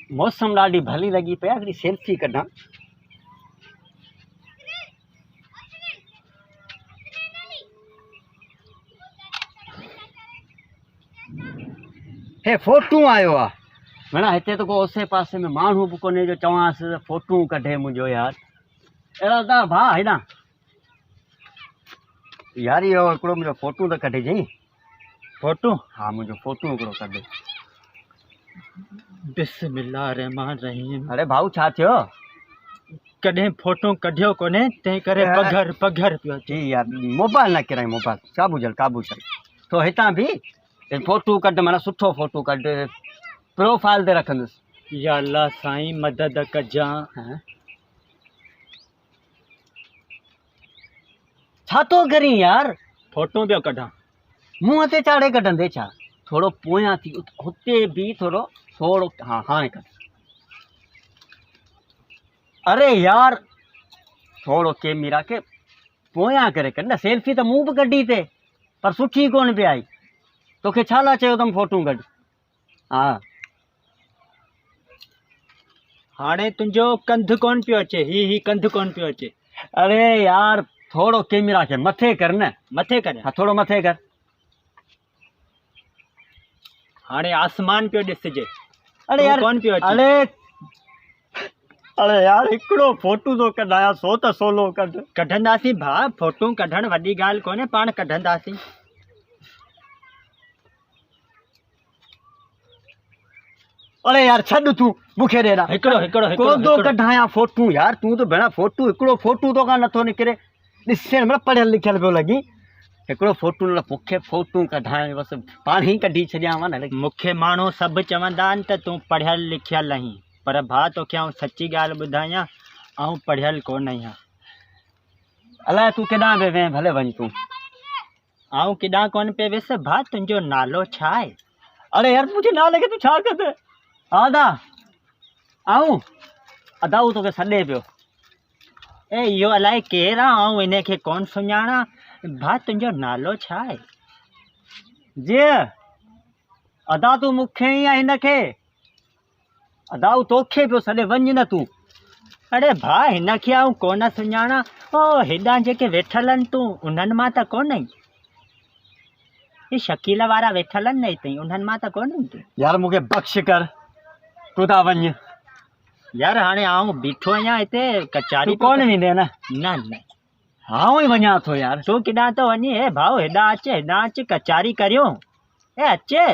मौसम ॾाढी भली लगी पे हिकिड़ी सेल्फी कढां। हे फोटू आयो आ मना हिते तो को ओसे पासे में माण्हू बि कोन्हे जो चवांसि फोटू कढे मुंहिंजो यार। अहिड़ा त भाउ हेॾां यार इहो हिकिड़ो मुंहिंजो फोटू त कढे जांइ। फोटू? हा मुंहिंजो फोटू हिकिड़ो कढे। बिस्मिल्लाह रहमान रहीम। अरे भाऊ छा थियो? कॾहिं फोटो कढियो कोन्हे तंहिं करे पघर पघर पियो जी यार मोबाइल न किराई मोबाइल काबू चल तो हितां बि फोटू कढ माना सुठो फोटू कढ प्रोफाइल ते रखंदुसि। या अल्लाह साईं मदद कजां। छा तो करी यार? फोटो पियो कढां। मुंहं ते चाढ़े कढंदे छा? थोरो पोयां थी हुते बि थोरो हाँ हाणे कर। अरे यार थोरो कैमरा के पोयां करे कर न। सेल्फी त मूं बि कढी थे पर सुठी कोन पे आई। तोखे छा ला चयो तुम फोटू कढ? हाँ हाणे तुंहिंजो कंधु कोन पियो अचे। ही कंधु कोन पियो अचे। अरे यार थोरो कैमरा के मथे कर न। मथे कर? हाँ थोरो मथे कर। हाणे आसमान पियो ॾिसजे। अरे यार कोन पियो अचे। अरे यार हिकिड़ो फोटू तो कढाया सो त सोलो कढ। कढंदासीं भाउ फोटू कढण वॾी ॻाल्हि कोन्हे पाण कढंदासीं। अरे यार छॾ तूं मूंखे ॾेरा हिकिड़ो तो कढाया फोटू यार। तूं तो भेण फोटू हिकिड़ो फोटू तो का नथो निकिरे। ॾिसण में पढ़ियल लिखियल पियो लॻी। हिकिड़ो फोटू न मूंखे फोटू कढाए बसि पाण ई कढी छॾियांव न। मूंखे माण्हू सभु चवंदा आहिनि त तूं पढ़ियल लिखियल आहीं पर भाउ तोखे आउं सची ॻाल्हि ॿुधायां आउं पढ़ियल कोन आहियां। अलाए तूं केॾांहुं पियो वएं भले वञ तूं। आउं केॾांहुं कोन पियो वियुसि। भाउ तुंहिंजो नालो छा आहे? अरे यार मुंहिंजे नाले खे तूं छा कंदे? आदा आऊं अदाऊ तोखे सॾे पियो। ए इहो अलाए केरु आहे? आउं इन खे कोन सुञाणा। भाउ तुंहिंजो नालो छा आहे? जी अदा तूं मूंखे ई आहे हिन खे अदाऊ तोखे पियो सॾे वञ न तूं। अरे भाउ हिन खे आउं कोन सुञाणा। ओ हेॾां जेके वेठल आहिनि तूं उन्हनि मां त कोन आहीं? ही शकील वारा वेठल आहिनि न हिते उन्हनि मां त कोन आहीं तूं? यार मूंखे बख़्श कर तूं था वञ। यार हाणे आउं बीठो आहियां हिते कचारी कोन वेंदे न? न आऊं ई वञा थो यार। तूं केॾां थो वञी? हे भाउ हेॾां अच कचारी करियो। ए अचे।